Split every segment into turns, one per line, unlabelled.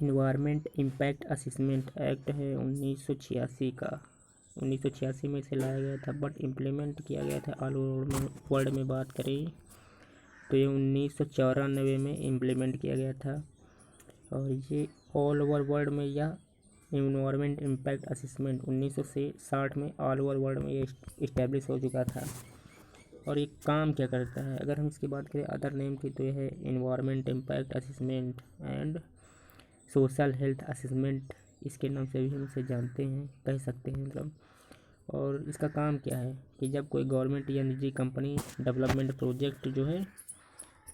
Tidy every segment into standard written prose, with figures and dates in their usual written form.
Environment impact assessment act है 1986 का, 1986 में से लाया गया था, बट इम्प्लीमेंट किया गया था ऑल ओवर वर्ल्ड में बात करें तो ये 1994 में इम्प्लीमेंट किया गया था। और ये ऑल ओवर वर्ल्ड में यह इन्वायरमेंट इम्पैक्ट असेसमेंट 1960 में ऑल ओवर वर्ल्ड में ये इस्टेब्लिश हो चुका था। और ये काम क्या करता है, अगर हम इसकी बात करें अदर नेम की तो यह है environment impact assessment and social health assessment, इसके नाम से भी हम इसे जानते हैं, कह सकते हैं मतलब। और इसका काम क्या है कि जब कोई गवर्नमेंट या निजी कंपनी डेवलपमेंट प्रोजेक्ट जो है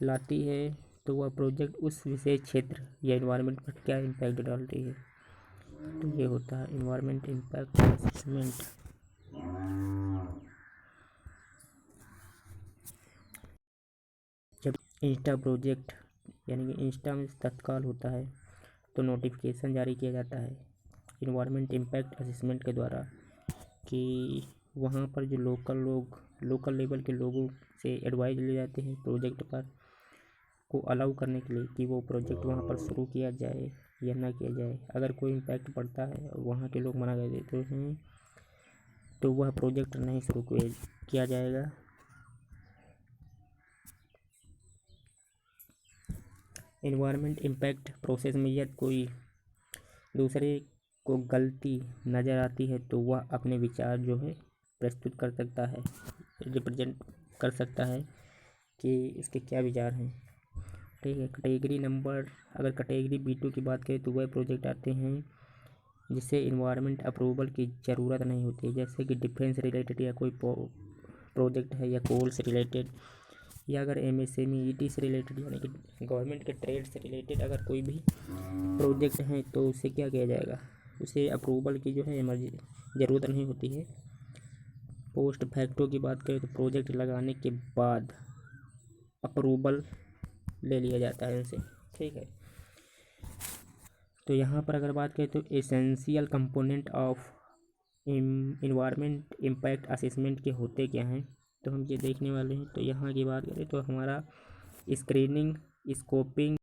लाती है तो वह प्रोजेक्ट उस विशेष क्षेत्र या इन्वायरमेंट पर क्या इम्पैक्ट डालती है, तो ये होता है इन्वायरमेंट इम्पैक्ट असेसमेंट। जब इंस्टा प्रोजेक्ट यानी कि इंस्टा में तत्काल होता है तो नोटिफिकेशन जारी किया जाता है इन्वायरमेंट इम्पैक्ट असेसमेंट के द्वारा कि वहाँ पर जो लोकल लेवल के लोगों से एडवाइस ले जाते हैं प्रोजेक्ट पर को अलाउ करने के लिए कि वो प्रोजेक्ट वहाँ पर शुरू किया जाए या ना किया जाए। अगर कोई इम्पैक्ट पड़ता है और वहाँ के लोग मना कर देते हैं तो वह प्रोजेक्ट नहीं शुरू किया जाएगा। इन्वायरमेंट इम्पैक्ट प्रोसेस में यदि कोई दूसरे को गलती नज़र आती है तो वह अपने विचार जो है प्रस्तुत कर सकता है, रिप्रेजेंट कर सकता है कि इसके क्या विचार हैं। ठीक है। कैटेगरी नंबर, अगर कैटेगरी B2 की बात करें तो वह प्रोजेक्ट आते हैं जिससे इन्वायरमेंट अप्रूवल की ज़रूरत नहीं होती है, जैसे कि डिफेंस रिलेटेड या कोई प्रोजेक्ट है या कोल से रिलेटेड, या अगर MSME से रिलेटेड यानी कि गवर्नमेंट के ट्रेड से रिलेटेड अगर कोई भी प्रोजेक्ट है तो उसे क्या किया जाएगा, उसे अप्रूवल की जो है ज़रूरत नहीं होती है। पोस्ट फैक्टो की बात करें तो प्रोजेक्ट लगाने के बाद अप्रूवल ले लिया जाता है उनसे। ठीक है। तो यहाँ पर अगर बात करें तो essential component of environment impact assessment के होते क्या हैं, तो हम ये देखने वाले हैं। तो यहाँ की बात करें तो हमारा स्क्रीनिंग, स्कोपिंग,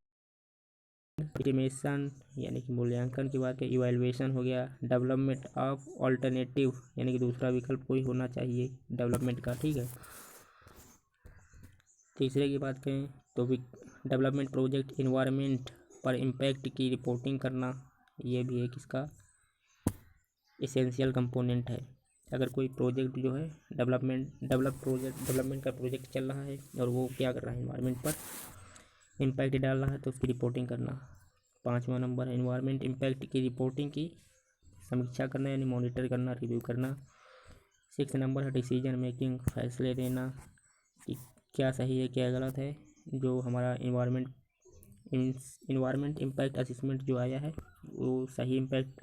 एस्टिमेशन यानी कि मूल्यांकन की बात करें, इवैल्यूएशन हो गया, डेवलपमेंट ऑफ ऑल्टरनेटिव यानी कि दूसरा विकल्प कोई होना चाहिए डेवलपमेंट का। ठीक है। तीसरे की बात करें तो डेवलपमेंट प्रोजेक्ट इन्वायरमेंट पर इम्पैक्ट की रिपोर्टिंग करना, ये भी एक इसका एसेंशियल कंपोनेंट है। अगर कोई प्रोजेक्ट जो है डेवलपमेंट का प्रोजेक्ट चल रहा है और वो क्या कर रहा है, इन्वायरमेंट पर इम्पैक्ट डाल रहा है तो उसकी रिपोर्टिंग करना। 5वां नंबर है इन्वायरमेंट इम्पैक्ट की रिपोर्टिंग की समीक्षा करना यानी मॉनिटर करना, रिव्यू करना। 6 नंबर है डिसीजन मेकिंग, फैसले देना कि क्या सही है क्या गलत है। जो हमारा इन्वायरमेंट इम्पैक्ट असेसमेंट जो आया है वो सही इम्पैक्ट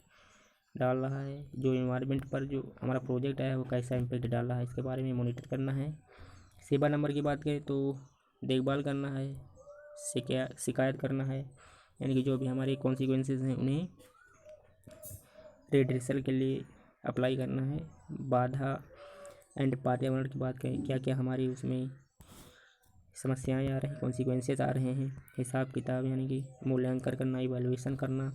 डाल रहा है, जो इन्वायरमेंट पर जो हमारा प्रोजेक्ट आया है वो कैसा इम्पैक्ट डाल रहा है, इसके बारे में मॉनिटर करना है। 7 नंबर की बात करें तो देखभाल करना है, शिकायत करना है यानी कि जो भी हमारे कॉन्सिक्वेंसेस हैं उन्हें रिड्रेसल के लिए अप्लाई करना है। बाधा एंड पर्यावरण की बात करें, क्या क्या हमारी उसमें समस्याएं आ रही हैं, कॉन्सिक्वेंसेस आ रहे हैं, हिसाब किताब यानी कि मूल्यांकन करना, इवैल्यूएशन करना।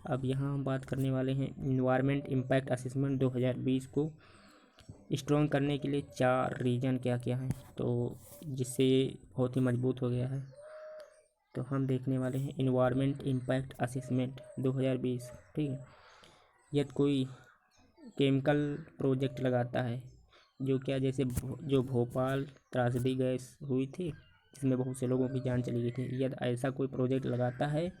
अब यहाँ हम बात करने वाले हैं इन्वायरमेंट इम्पैक्ट असेसमेंट 2020 को स्ट्रॉन्ग करने के लिए 4 रीजन क्या क्या हैं, तो जिससे ये बहुत ही मजबूत हो गया है। तो हम देखने वाले हैं इन्वायरमेंट इम्पैक्ट असेसमेंट 2020। ठीक है। यदि कोई केमिकल प्रोजेक्ट लगाता है जो क्या, जैसे जो भोपाल त्रासदी गैस हुई थी जिसमें बहुत से लोगों की जान चली गई थी, यदि ऐसा कोई प्रोजेक्ट लगाता है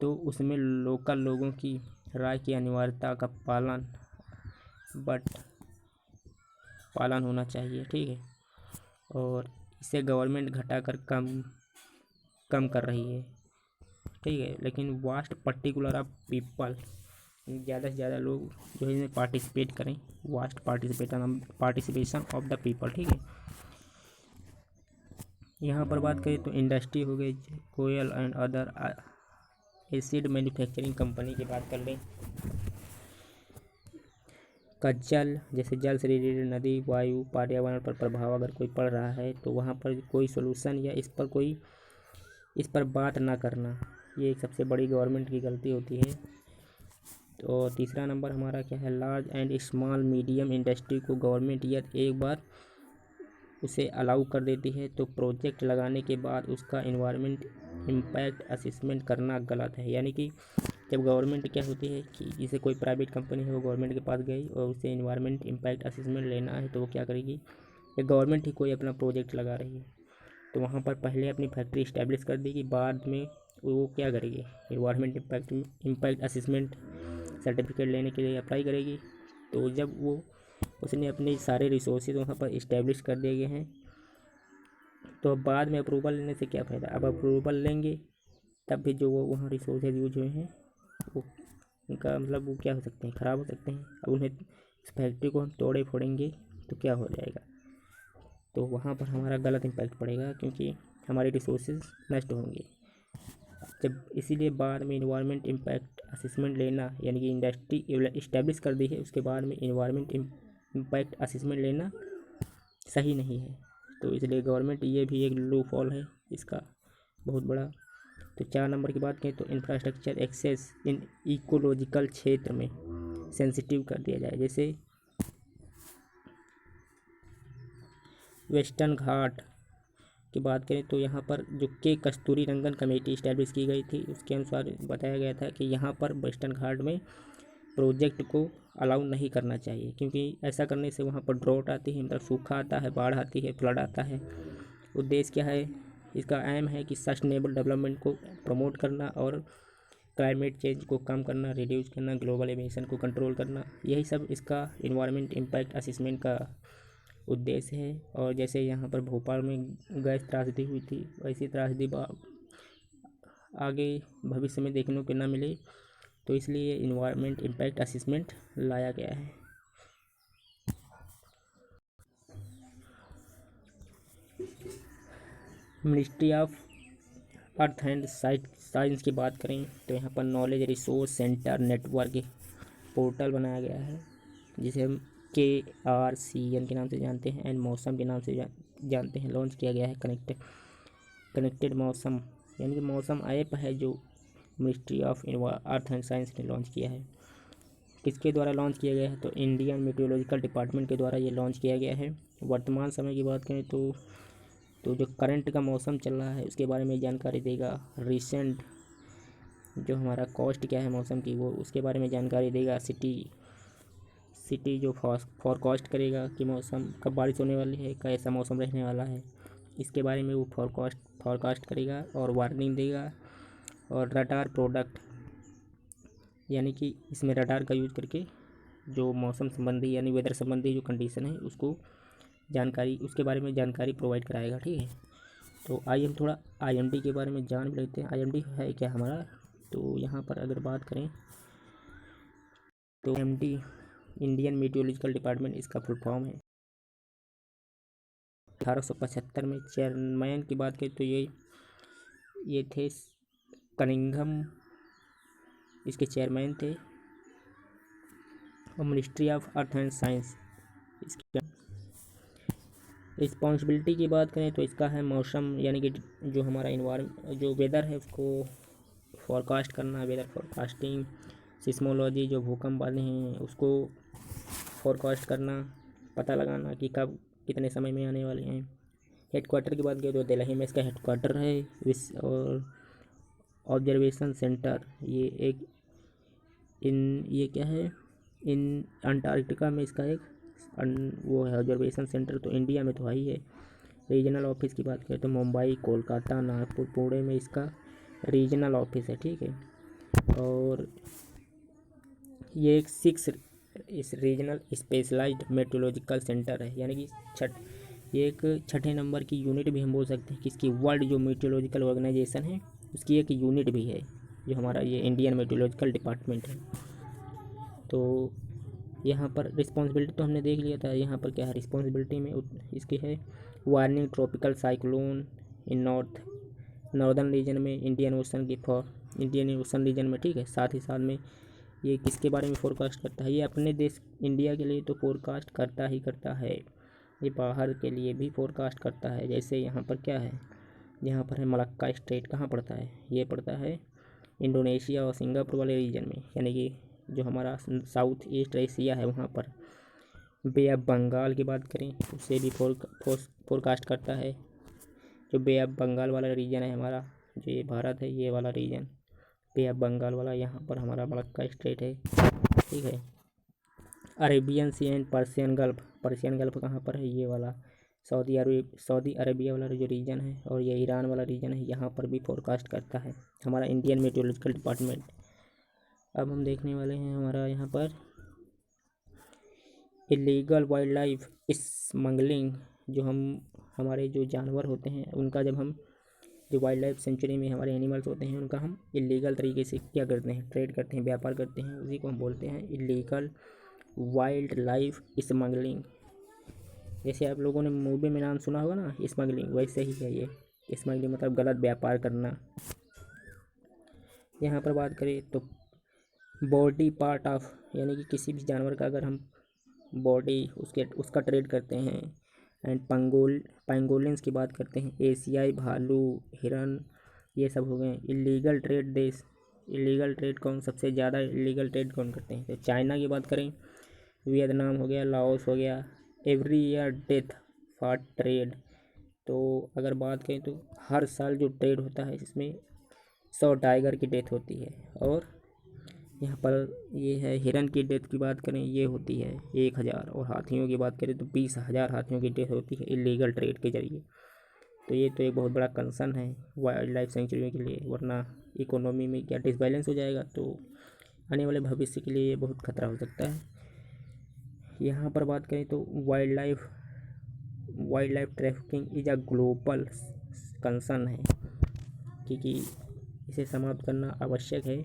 तो उसमें लोकल लोगों की राय की अनिवार्यता का पालन होना चाहिए। ठीक है। और इसे गवर्नमेंट घटाकर कम कर रही है। ठीक है। लेकिन वास्ट पर्टिकुलर ऑफ पीपल, ज़्यादा से ज़्यादा लोग जो है इसमें पार्टिसिपेट करें, vast participation of the people. ठीक है। यहाँ पर बात करें तो इंडस्ट्री हो गई, कोयल and other acid manufacturing company की बात कर लें का जल, जैसे जल से रिलेटेड नदी, वायु, पर्यावरण पर प्रभाव अगर कोई पड़ रहा है तो वहाँ पर कोई सोल्यूशन या इस पर बात ना करना, ये एक सबसे बड़ी गवर्नमेंट की गलती होती है। तो तीसरा नंबर हमारा क्या है, large and small medium industry को गवर्नमेंट यदि एक बार उसे अलाउ कर देती है तो प्रोजेक्ट लगाने के बाद उसका इन्वायरमेंट इम्पैक्ट असेसमेंट करना गलत है। यानी कि जब गवर्नमेंट क्या होती है कि जैसे कोई प्राइवेट कंपनी है, वो गवर्नमेंट के पास गई और उसे इन्वायरमेंट इम्पैक्ट असेसमेंट लेना है, तो वो क्या करेगी, या गवर्नमेंट ही कोई अपना प्रोजेक्ट लगा रही है तो वहाँ पर पहले अपनी फैक्ट्री इस्टेब्लिश कर देगी, बाद में वो क्या करेगी, इन्वायरमेंट इम्पैक्ट असेसमेंट सर्टिफिकेट लेने के लिए अप्लाई करेगी। तो जब वो उसने अपने सारे रिसोर्सेज वहाँ पर इस्टेब्लिश कर दिए गए हैं, तो अब बाद में अप्रूवल लेने से क्या फ़ायदा। अब अप्रूवल लेंगे तब भी जो वो वहाँ रिसोर्सेज यूज हुए हैं वो उनका मतलब वो क्या हो सकते हैं, ख़राब हो सकते हैं। अब उन्हें इस फैक्ट्री को हम तोड़े फोड़ेंगे तो क्या हो जाएगा, तो वहाँ पर हमारा गलत इम्पैक्ट पड़ेगा क्योंकि हमारे रिसोर्सेज नष्ट होंगे। जब इसीलिए बाद में इन्वायरमेंट इम्पैक्ट असेसमेंट लेना, यानी कि इंडस्ट्री इस्टेब्लिश कर दी है उसके बाद में इन्वायरमेंट इम्पैक्ट असेसमेंट लेना सही नहीं है। तो इसलिए गवर्नमेंट, ये भी एक लू फॉल है इसका बहुत बड़ा। तो 4 नंबर की बात करें तो इंफ्रास्ट्रक्चर एक्सेस इन इकोलॉजिकल क्षेत्र में सेंसिटिव कर दिया जाए। जैसे वेस्टर्न घाट की बात करें तो यहाँ पर जो के कस्तूरी रंगन कमेटी इस्टेब्लिश की गई थी, उसके अनुसार बताया गया था कि यहाँ पर वेस्टर्न घाट में प्रोजेक्ट को अलाउ नहीं करना चाहिए, क्योंकि ऐसा करने से वहाँ पर ड्रॉट आती है, मतलब सूखा आता है, बाढ़ आती है, फ्लड आता है। उद्देश्य क्या है, इसका एम है कि सस्टेनेबल डेवलपमेंट को प्रमोट करना और क्लाइमेट चेंज को कम करना, रिड्यूस करना, ग्लोबल एमिशन को कंट्रोल करना, यही सब इसका इन्वायरमेंट इम्पैक्ट असेसमेंट का उद्देश्य है। और जैसे यहाँ पर भोपाल में गैस त्रासदी हुई थी, वैसी त्रासदी आगे भविष्य में देखने को ना मिले, तो इसलिए इन्वायरमेंट इम्पैक्ट असेसमेंट लाया गया है। Ministry of earth and science की बात करें तो यहाँ पर knowledge resource centre network portal बनाया गया है, जिसे हम KRCN के नाम से जानते हैं एंड मौसम के नाम से जानते हैं। लॉन्च किया गया है कनेक्टेड मौसम, यानी कि मौसम ऐप है जो ministry of earth and science ने लॉन्च किया है। किसके द्वारा लॉन्च किया गया है, तो इंडियन मीटियोलॉजिकल डिपार्टमेंट के द्वारा ये लॉन्च किया गया है। वर्तमान समय की बात करें तो जो करंट का मौसम चल रहा है उसके बारे में जानकारी देगा। रिसेंट जो हमारा कॉस्ट क्या है मौसम की, वो उसके बारे में जानकारी देगा। सिटी जो फॉरकास्ट करेगा कि मौसम कब बारिश होने वाली है, कैसा मौसम रहने वाला है, इसके बारे में वो फॉरकास्ट करेगा और वार्निंग देगा। और रडार प्रोडक्ट, यानी कि इसमें रडार का यूज़ करके जो मौसम संबंधी यानी वेदर संबंधी जो कंडीशन है उसको उसके बारे में जानकारी प्रोवाइड कराएगा। ठीक है, तो आइए हम थोड़ा IMD के बारे में जान लेते हैं। IMD है क्या हमारा, तो यहाँ पर अगर बात करें तो IMD इंडियन मीटियोलॉजिकल डिपार्टमेंट इसका फुल फॉर्म है। 1875 में चेयरमैन की बात करें तो ये थे कनिंघम, इसके चेयरमैन थे। और ministry of earth and science, इसकी रिस्पॉन्सिबिलिटी की बात करें तो इसका है मौसम, यानी कि जो हमारा जो वेदर है उसको फॉरकास्ट करना, वेदर फॉरकास्टिंग। सिस्मोलॉजी, जो भूकंप वाले हैं उसको फॉरकास्ट करना, पता लगाना कि कब कितने समय में आने वाले हैं। हेडक्वार्टर की बात करें तो दिल्ली में इसका हेडक्वार्टर है। और ऑब्जर्वेशन सेंटर, ये क्या है, इन अंटार्कटिका में इसका एक वो है ऑब्जर्वेशन सेंटर, तो इंडिया में तो है ही है। रीजनल ऑफिस की बात करें तो मुंबई, कोलकाता, नागपुर, पुणे में इसका रीजनल ऑफिस है। ठीक है, और ये इस रीजनल स्पेशलाइज्ड मेट्रोलॉजिकल सेंटर है, यानी कि ये एक छठे नंबर की यूनिट भी हम बोल सकते हैं कि इसकी वर्ल्ड जो मेट्रोलॉजिकल ऑर्गेनाइजेशन है उसकी एक यूनिट भी है, जो हमारा ये इंडियन मेट्रोलॉजिकल डिपार्टमेंट है। तो यहाँ पर रिस्पॉन्सिबिलिटी तो हमने देख लिया था। यहाँ पर क्या है, रिस्पॉन्सिबिलिटी में इसकी है warning tropical cyclone in northern region में, इंडियन ओशन रीजन में। ठीक है, साथ ही साथ में ये किसके बारे में फोरकास्ट करता है, ये अपने देश इंडिया के लिए तो फोरकास्ट करता ही करता है, ये बाहर के लिए भी फोरकास्ट करता है। जैसे यहाँ पर क्या है, यहाँ पर है मलक्का स्ट्रेट, कहाँ पड़ता है, ये पड़ता है इंडोनेशिया और सिंगापुर वाले रीजन में, यानी कि जो हमारा साउथ ईस्ट एशिया है वहाँ पर। बे ऑफ बंगाल की बात करें उससे भी फोरकास्ट करता है। जो बे ऑफ बंगाल वाला रीजन है हमारा, जो ये भारत है ये वाला रीजन बे ऑफ बंगाल वाला, यहाँ पर हमारा मलक्का स्टेट है, ठीक है। Arabian Sea and Persian Gulf, Persian Gulf कहाँ पर है, ये वाला सऊदी अरेबिया वाला जो रीजन है, और ये ईरान वाला रीजन है, यहाँ पर भी फोरकास्ट करता है हमारा इंडियन मेट्रोलॉजिकल डिपार्टमेंट। अब हम देखने वाले हैं हमारा यहाँ पर इलीगल वाइल्ड लाइफ स्मगलिंग। जो हमारे जो जानवर होते हैं उनका, जब हम जो वाइल्ड लाइफ सेंचुरी में हमारे एनिमल्स होते हैं उनका हम इलीगल तरीके से क्या करते हैं, ट्रेड करते हैं, व्यापार करते हैं, उसी को हम बोलते हैं इलीगल वाइल्ड लाइफ स्मगलिंग। जैसे आप लोगों ने मूवी में नाम सुना होगा ना स्मगलिंग, वैसे ही है ये। स्मगलिंग मतलब गलत व्यापार करना। यहाँ पर बात करें तो बॉडी पार्ट ऑफ, यानी कि किसी भी जानवर का अगर हम बॉडी उसका ट्रेड करते हैं। एंड पैंगोलिन्स की बात करते हैं, एशियाई भालू, हिरन, ये सब हो गए इलीगल ट्रेड देश। इलीगल ट्रेड सबसे ज़्यादा इलीगल ट्रेड कौन करते हैं, तो चाइना की बात करें, वियतनाम हो गया, लाओस हो गया। Every year death for trade, तो अगर बात करें तो हर साल जो ट्रेड होता है इसमें 100 टाइगर की डेथ होती है। और यहाँ पर ये है हिरन की डेथ की बात करें ये होती है 1000, और हाथियों की बात करें तो 20,000 हाथियों की डेथ होती है इलीगल ट्रेड के जरिए। तो ये तो एक बहुत बड़ा कंसर्न है वाइल्ड लाइफ सेंचुरी के लिए, वरना इकोनॉमी में क्या डिसबैलेंस हो जाएगा, तो आने वाले भविष्य के लिए ये बहुत खतरा हो सकता है। यहाँ पर बात करें तो wild life trafficking is a global concern है, क्योंकि इसे समाप्त करना आवश्यक है।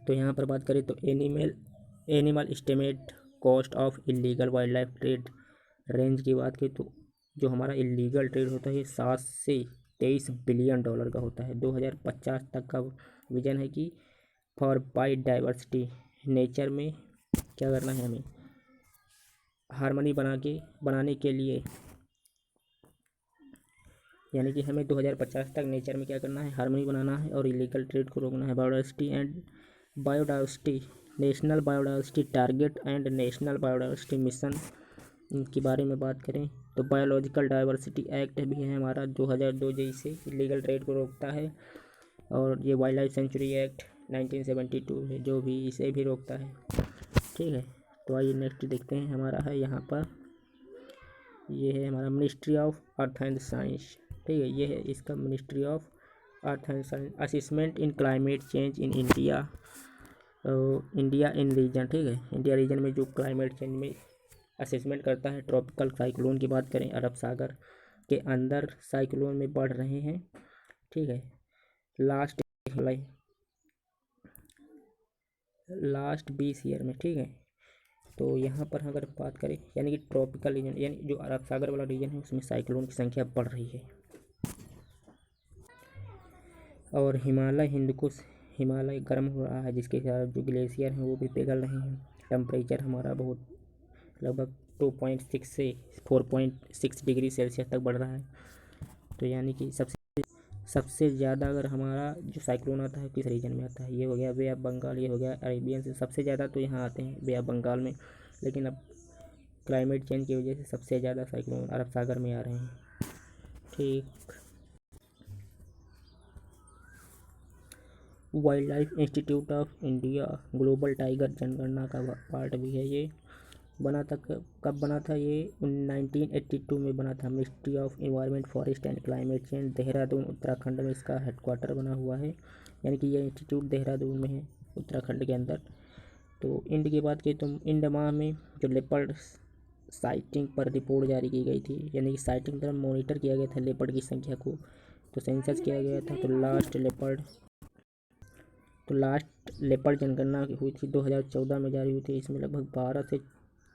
तो यहाँ पर बात करें तो animal estimate cost of illegal wild life trade range की बात करें तो जो हमारा इलीगल ट्रेड होता है 7 से 23 बिलियन डॉलर का होता है। 2050 तक का विजन है कि फॉर बायोडाइवर्सिटी, नेचर में क्या करना है हमें, हार्मनी बनाने के लिए, यानी कि हमें 2050 तक नेचर में क्या करना है, हार्मनी बनाना है और इलीगल ट्रेड को रोकना है। Biodiversity national biodiversity target and national biodiversity mission के बारे में बात करें तो बायोलॉजिकल डाइवर्सिटी एक्ट भी है हमारा 2002, जैसे इलीगल ट्रेड को रोकता है। और ये वाइल्ड लाइफ सेंचुरी एक्ट 1972 है जो भी इसे भी रोकता है, ठीक है। तो आइए नेक्स्ट देखते हैं, हमारा है यहाँ पर ये है हमारा ministry of earth and science, ठीक है। ये है इसका ministry of earth and science, assessment in climate change in India in region, ठीक है। इंडिया रीजन में जो क्लाइमेट चेंज में असेसमेंट करता है। ट्रॉपिकल साइक्लोन की बात करें, अरब सागर के अंदर साइक्लोन में बढ़ रहे हैं, ठीक है। लास्ट 20 ईयर में, ठीक है। तो यहाँ पर अगर बात करें यानी कि ट्रॉपिकल रीजन यानी जो अरब सागर वाला रीजन है उसमें साइक्लोन की संख्या बढ़ रही है। और हिमालय गर्म हो रहा है, जिसके कारण जो ग्लेशियर हैं वो भी पिघल रहे हैं। टेम्परेचर हमारा बहुत लगभग 2.6 से 4.6 डिग्री सेल्सियस तक बढ़ रहा है। तो यानी कि सबसे ज़्यादा अगर हमारा जो साइक्लोन आता है किस रीजन में आता है, ये हो गया बे ऑफ बंगाल, ये हो गया अरेबियन से, सबसे ज़्यादा तो यहाँ आते हैं बे ऑफ बंगाल में। लेकिन अब क्लाइमेट चेंज की वजह से सबसे ज़्यादा साइक्लोन अरब सागर में आ रहे हैं, ठीक। Wild life institute of India global tiger जनगणना का पार्ट भी है। ये बना था कब बना था, ये 1982 में बना था। Ministry of environment forest and climate change, Dehradun Uttarakhand में इसका हेडक्वार्टर बना हुआ है, यानी कि ये इंस्टीट्यूट देहरादून में है उत्तराखंड के अंदर। तो इंड की बात की तो इंड माह में जो लेपर्ड साइटिंग पर रिपोर्ट जारी की गई थी, यानी कि साइटिंग तरह मॉनिटर किया गया था लेपर्ड की संख्या को, तो सेंसस किया गया था। तो लास्ट लेपर्ड जनगणना हुई थी 2014 में जारी हुई थी। इसमें लगभग 12,000 से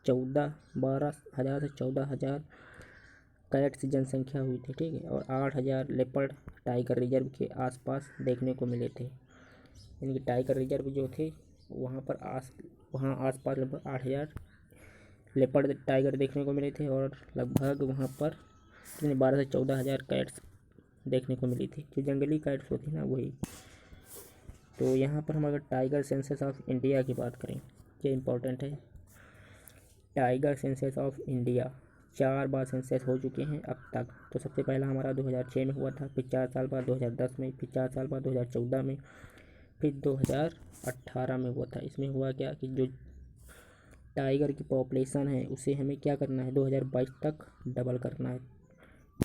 14,000 कैट्स जनसंख्या हुई थी, ठीक है। और 8,000 लेपर्ड टाइगर रिजर्व के आसपास देखने को मिले थे, यानी कि टाइगर रिजर्व जो थे वहाँ आसपास लगभग 8,000 लेपर्ड टाइगर देखने को मिले थे, और लगभग वहाँ पर 12 से 14,000 कैट्स देखने को मिली थी। जो जंगली कैट्स होती ना वही। तो यहाँ पर हम अगर टाइगर सेंसस ऑफ इंडिया की बात करें, ये इम्पोर्टेंट है। Tiger census of India 4 bar census हो चुके हैं अब तक। तो सबसे पहला हमारा 2006 में हुआ था, फिर 4 साल बाद 2010 में, फिर 4 साल बाद 2014 में, फिर 2018 में हुआ था। इसमें हुआ क्या कि जो टाइगर की पॉपुलेशन है उसे हमें क्या करना है, 2022 तक डबल करना है।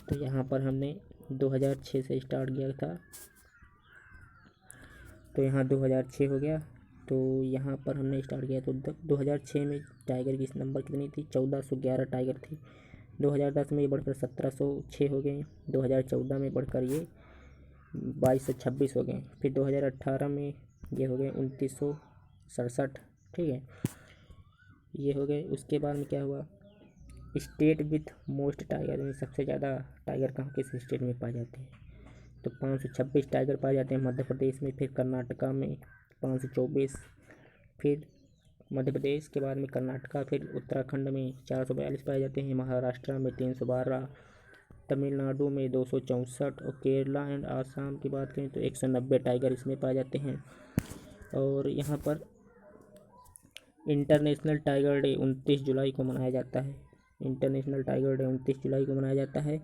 तो यहाँ पर हमने 2006 से स्टार्ट किया था, तो यहाँ 2006 हो गया। तो यहाँ पर हमने स्टार्ट किया तो 2006 में टाइगर की नंबर कितनी थी, 1411 टाइगर थी। 2010 में ये बढ़कर 1706 हो गए। 2014 में बढ़कर ये 2226 हो गए। फिर 2018 में ये हो गए 2967। ठीक है, ये हो गए। उसके बाद में क्या हुआ, स्टेट विथ मोस्ट टाइगर में सबसे ज़्यादा टाइगर कहाँ किस स्टेट में पाए जाते हैं, तो 526 टाइगर पाए जाते हैं मध्य प्रदेश में, फिर कर्नाटका में 524, फिर मध्य प्रदेश के बाद में कर्नाटका, फिर उत्तराखंड में 442 पाए जाते हैं, महाराष्ट्र में 312, तमिलनाडु में 264 और केरला एंड आसाम की बात करें तो 190 टाइगर इसमें पाए जाते हैं। और यहाँ पर इंटरनेशनल टाइगर डे 29 जुलाई को मनाया जाता है। इंटरनेशनल टाइगर डे 29 जुलाई को मनाया जाता है।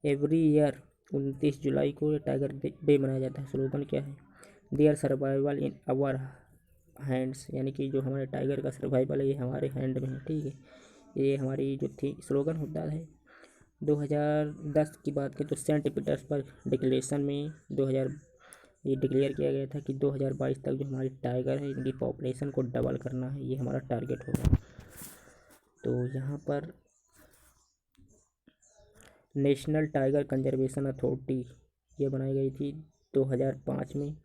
एवरी ईयर 29 जुलाई को टाइगर डे मनाया जाता है। स्लोगन क्या है, their survival in our hands, यानी कि जो हमारे टाइगर का सर्वाइवल है ये हमारे हैंड में है। ठीक है, ये हमारी जो थी स्लोगन होता है। 2010 की बात करें तो सेंट पीटर्सबर्ग डिक्लेरेशन में 2000 ये डिक्लेयर किया गया था कि 2022 तक जो हमारी टाइगर है इनकी पॉपुलेशन को डबल करना है, ये हमारा टारगेट होगा। तो यहाँ पर नेशनल टाइगर कंजर्वेशन अथॉरिटी ये बनाई गई थी 2005 में।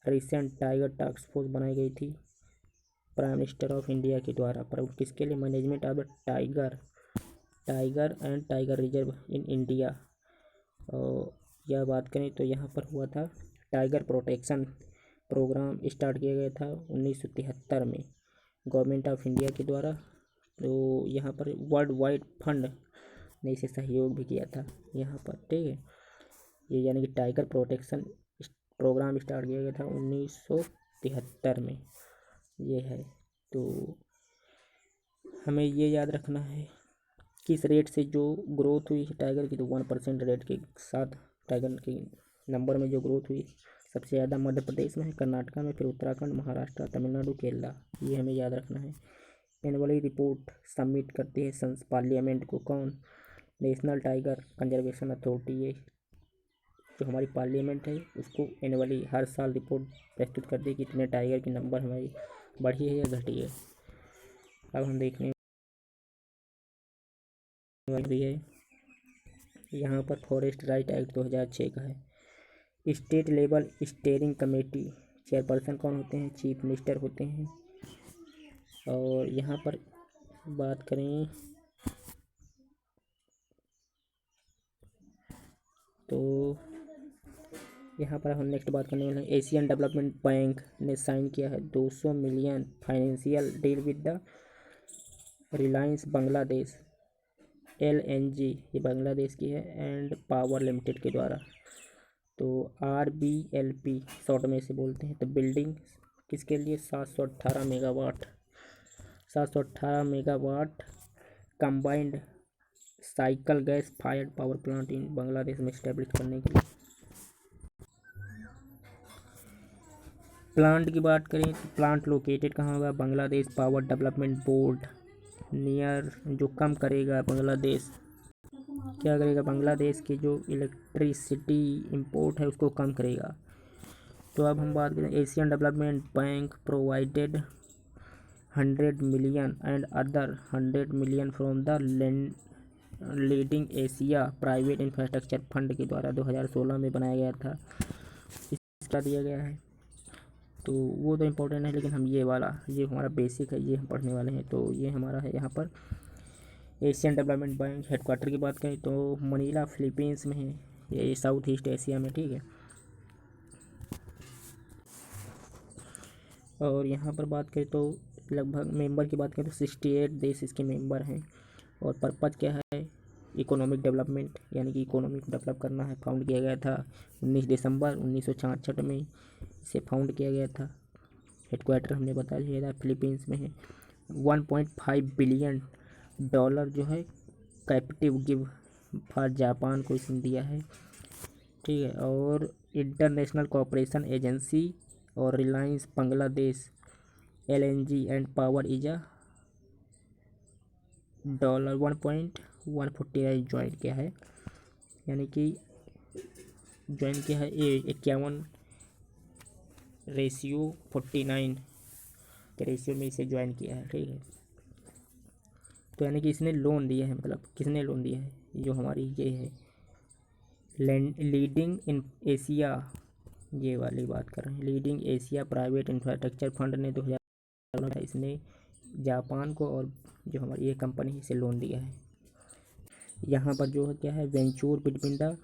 रिसेंट टाइगर टास्क फोर्स बनाई गई थी प्राइम मिनिस्टर ऑफ इंडिया के द्वारा, पर किसके लिए, management of the tiger and tiger reserve in India. और यह बात करें तो यहाँ पर हुआ था टाइगर प्रोटेक्शन प्रोग्राम स्टार्ट किया गया था 1973 में गवर्नमेंट ऑफ इंडिया के द्वारा। तो यहाँ पर वर्ल्ड वाइड फंड ने इसे सहयोग भी किया था यहाँ पर। ठीक है, ये यानी कि टाइगर प्रोटेक्शन प्रोग्राम स्टार्ट किया गया था 1973 में, ये है। तो हमें ये याद रखना है किस रेट से जो ग्रोथ हुई टाइगर की, तो 1% रेट के साथ टाइगर के नंबर में जो ग्रोथ हुई सबसे ज़्यादा मध्य प्रदेश में है, कर्नाटका में, फिर उत्तराखंड, महाराष्ट्र, तमिलनाडु, केरला, ये हमें याद रखना है। एनुअली रिपोर्ट सबमिट करते हैं पार्लियामेंट को कौन, नेशनल टाइगर कंजर्वेशन अथॉरिटी। ये जो हमारी पार्लियामेंट है उसको एनुअली हर साल रिपोर्ट प्रस्तुत करती है कि कितने टाइगर की नंबर हमारी बढ़ी है या घटी है। अब हम देखने वाली है यहाँ पर फॉरेस्ट राइट एक्ट 2006 का है। State level steering committee chairperson कौन होते हैं, चीफ मिनिस्टर होते हैं। और यहाँ पर बात करें तो यहाँ पर हम नेक्स्ट बात करने वाले हैं, एशियन डेवलपमेंट बैंक ने साइन किया है 200 million financial deal with the Reliance Bangladesh LNG, ये बांग्लादेश की है, एंड पावर लिमिटेड के द्वारा। तो RBLP शॉर्ट में से बोलते हैं। तो बिल्डिंग किसके लिए, 718 megawatt combined cycle gas fired power plant in Bangladesh में स्टैब्लिश करने के लिए। प्लांट की बात करें तो प्लांट लोकेटेड कहाँ होगा, Bangladesh power development board near, जो कम करेगा बांग्लादेश, क्या करेगा, बांग्लादेश की जो इलेक्ट्रिसिटी इंपोर्ट है उसको कम करेगा। तो अब हम बात करें, Asian development bank provided 100 million and other 100 million from the leading Asia private infrastructure fund के द्वारा 2016 में बनाया गया था, इसका दिया गया है। तो वो तो इम्पोर्टेंट है, लेकिन हम ये वाला, ये हमारा बेसिक है, ये हम पढ़ने वाले हैं। तो ये हमारा है यहाँ पर एशियन डेवलपमेंट बैंक। हेडक्वार्टर की बात करें तो मनीला फिलीपींस में है, ये साउथ ईस्ट एशिया में। ठीक है, और यहाँ पर बात करें तो लगभग मेंबर की बात करें तो 68 देश इसके मेंबर हैं। और पर्पज़ क्या है, इकोनॉमिक डेवलपमेंट यानी कि इकोनॉमी को डेवलप करना है, फाउंड किया गया था 19 दिसंबर 1966 में इसे फाउंड किया गया था। हेडक्वार्टर हमने बता दिया था फिलीपींस में है। 1.5 बिलियन डॉलर जो है कैपिटिव गिव फॉर जापान को इसने दिया है, ठीक है। और इंटरनेशनल कोऑपरेशन एजेंसी और Reliance Bangladesh LNG and power is a $1.149 join किया है, यानी कि ज्वाइन किया है 51:49 के रेशियो में इसे ज्वाइन किया है, ठीक है। तो यानी कि इसने लोन दिया है, मतलब किसने लोन दिया है, जो हमारी ये है लीडिंग इन एशिया, ये वाली बात कर रहे हैं। Leading Asia private infrastructure fund ने 2000 इसने जापान को और जो हमारी ये कंपनी इसे लोन दिया है। यहाँ पर जो है क्या है, वेंचूर बिटवीन द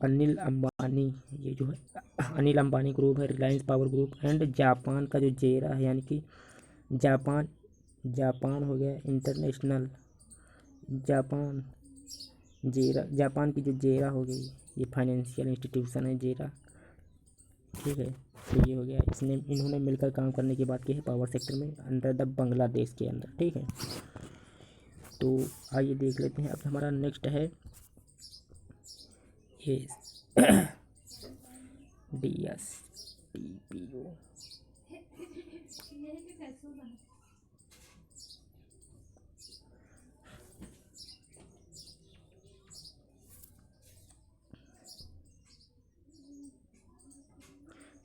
अनिल अंबानी, ये जो है अनिल अंबानी ग्रुप है, Reliance power group and Japan का जो जेरा है, यानी कि जापान हो गया इंटरनेशनल, जापान की जो जेरा हो गई, ये फाइनेंशियल इंस्टीट्यूशन है जेरा, ठीक है। तो ये हो गया, इन्होंने मिलकर काम करने की बात की है पावर सेक्टर में अंडर द बांग्लादेश के अंदर, ठीक है। तो आइए देख लेते हैं। अब हमारा नेक्स्ट है ये DSTPO।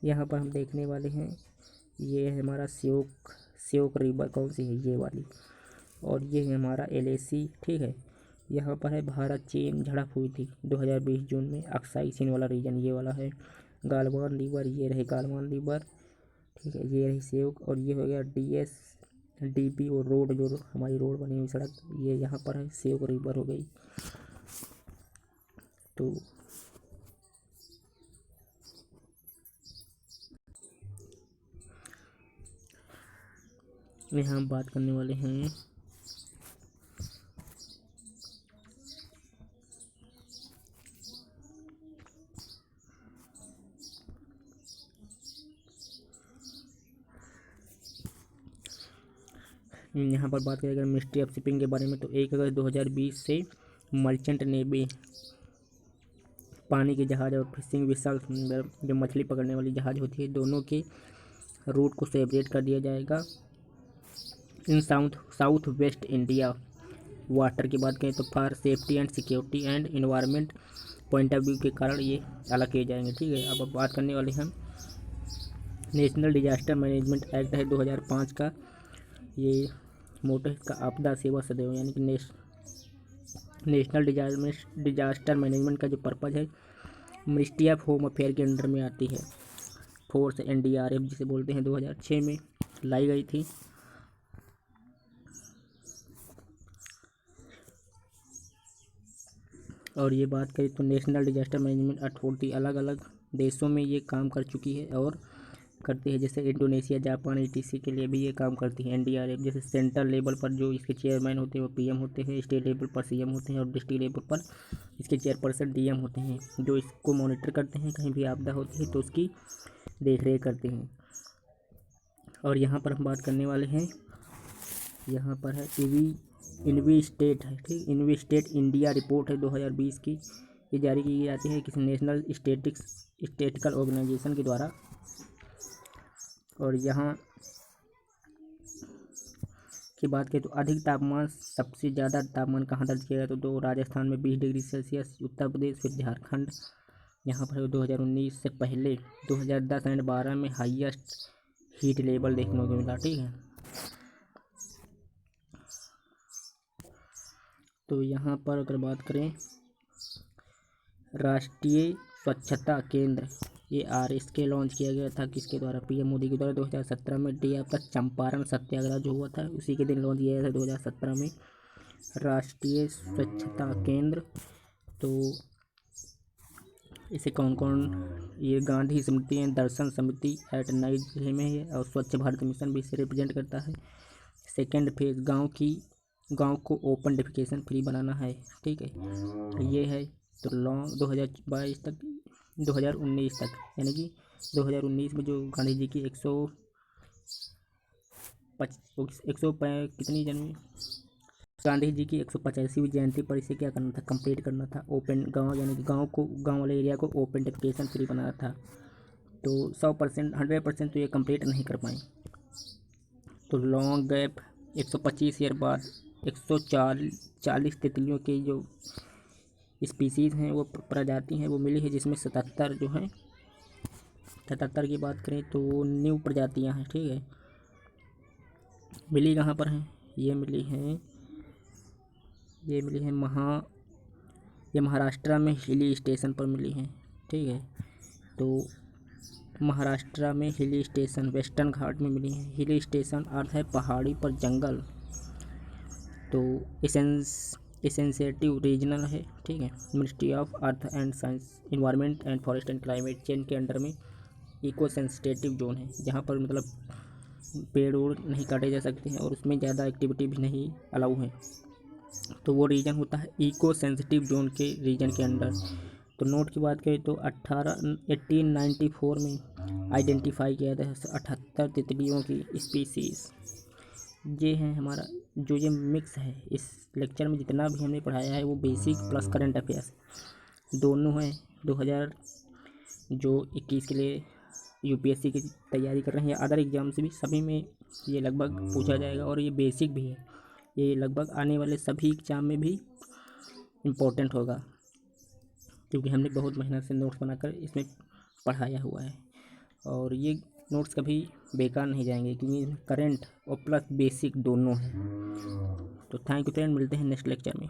यहाँ पर हम देखने वाले हैं, ये है हमारा श्योक रिवर, कौन सी है, ये वाली। और ये है हमारा LAC, ठीक है। यहाँ पर है भारत चीन झड़प हुई थी 2020 जून में, अक्साई चीन वाला रीजन ये वाला है। गालवान रिवर, ये रहे गालवान रिवर, ठीक है। ये रही श्योक। और ये हो गया DSDPO रोड, जो हमारी रोड बनी हुई सड़क, ये यहाँ पर है श्योक रिवर हो गई। तो यहाँ हम बात करने वाले हैं यहाँ पर बात करें अगर मिनिस्ट्री ऑफ शिपिंग के बारे में, तो 1 अगस्त 2020 से मर्चेंट नेवी, पानी के जहाज और फिशिंग विसल, जो मछली पकड़ने वाली जहाज होती है, दोनों के रूट को सेपरेट कर दिया जाएगा। इन साउथ वेस्ट इंडिया वाटर की बात करें तो for safety and security and environment point of view के कारण ये अलग किए जाएंगे, ठीक है। अब बात करने वाले हम नेशनल डिजास्टर मैनेजमेंट एक्ट है 2005 का। ये मोटो इसका आपदा सेवा सदैव, यानी कि नेशनल डिजास्टर मैनेजमेंट का जो पर्पज़ है मिनिस्ट्री ऑफ होम अफेयर के अंडर में आती है। फोर्स NDRF जिसे बोलते हैं 2006 में लाई गई थी। और ये बात करें तो नेशनल डिजास्टर मैनेजमेंट अथॉरिटी अलग अलग देशों में ये काम कर चुकी है और करती है, जैसे इंडोनेशिया, जापान ETC के लिए भी ये काम करती है। NDRF जैसे सेंट्रल लेवल पर जो इसके चेयरमैन होते हैं वो PM होते हैं, स्टेट लेवल पर CM होते हैं और डिस्ट्रिक्ट लेवल पर इसके चेयरपर्सन DM होते हैं, जो इसको मॉनिटर करते हैं। कहीं भी आपदा होती है तो उसकी देख रेख करते हैं। और यहाँ पर हम बात करने वाले हैं, यहाँ पर है इन्वेस्टेट है, ठीक। इन्वेस्टेट इंडिया रिपोर्ट है 2020 की, ये जारी की जाती है किसी नेशनल स्टेटिकल ऑर्गेनाइजेशन के द्वारा। और यहाँ की बात करें तो अधिक तापमान, सबसे ज़्यादा तापमान कहाँ दर्ज किया गया, तो राजस्थान में 20 डिग्री सेल्सियस, उत्तर प्रदेश, फिर झारखंड। यहाँ पर 2019 से पहले 2010 एंड 2012 में हाईएस्ट हीट लेवल देखने को मिला, ठीक है। तो यहाँ पर अगर बात करें राष्ट्रीय स्वच्छता केंद्र, ये इसके लॉन्च किया गया था किसके द्वारा, PM मोदी के द्वारा 2017 में। डे आफ्टर चंपारण सत्याग्रह जो हुआ था उसी के दिन लॉन्च किया गया था 2017 में राष्ट्रीय स्वच्छता केंद्र। तो इसे कौन कौन, ये गांधी स्मृति एंड दर्शन समिति एट नई दिल्ली में है, और स्वच्छ भारत मिशन भी इसे रिप्रेजेंट करता है। सेकेंड फेज गाँव की गांव को ओपन डेफिकेशन फ्री बनाना है, ठीक है। तो ये है, तो लॉन्ग 2022 तक 2019 तक, यानी कि 2019 में जो गांधी जी की 100 कितनी जन्मी, गांधी जी की 185वीं जयंती पर इसे क्या करना था, कंप्लीट करना था। ओपन गांव, यानी कि गांव को, गांव वाले एरिया को ओपन डेफिकेशन फ्री बनाना था। तो 100%, 100% तो ये कंप्लीट नहीं कर पाए। तो लॉन्ग गैप 125 ईयर बाद 140 तितलियों की जो स्पीसीज़ हैं, वो प्रजाति हैं, वो मिली है, जिसमें 77 जो हैं, 77 की बात करें तो वो न्यू प्रजातियां हैं, ठीक है। मिली कहाँ पर हैं, ये मिली हैं ये महाराष्ट्र में हिली स्टेशन पर मिली हैं, ठीक है। तो महाराष्ट्र में हिली स्टेशन वेस्टर्न घाट में मिली हैं। हिली स्टेशन अर्थ है पहाड़ी पर जंगल। तो एसेंसिटिव रीजनल है, ठीक है। Ministry of earth and science, environment and forest and climate change के अंडर में इको सेंसिटिव जोन है, जहाँ पर मतलब पेड़ ओड़ नहीं काटे जा सकते हैं और उसमें ज़्यादा एक्टिविटी भी नहीं अलाउ है। तो वो रीजन होता है इको सेंसिटिव जोन के रीजन के अंडर। तो नोट की बात करें तो 1894 में आइडेंटिफाई किया था 78 तितलियों की स्पीसीज़। ये है हमारा जो ये मिक्स है। इस लेक्चर में जितना भी हमने पढ़ाया है वो बेसिक प्लस करंट अफेयर्स दोनों हैं। 2021 के लिए यूपीएससी की तैयारी कर रहे हैं या अदर एग्जाम से भी, सभी में ये लगभग पूछा जाएगा और ये बेसिक भी है। ये लगभग आने वाले सभी एग्जाम में भी इम्पोर्टेंट होगा, क्योंकि हमने बहुत मेहनत से नोट्स बनाकर इसमें पढ़ाया हुआ है और ये नोट्स कभी बेकार नहीं जाएंगे, क्योंकि करंट और प्लस बेसिक दोनों हैं। तो थैंक यू फ्रेंड, मिलते हैं नेक्स्ट लेक्चर में।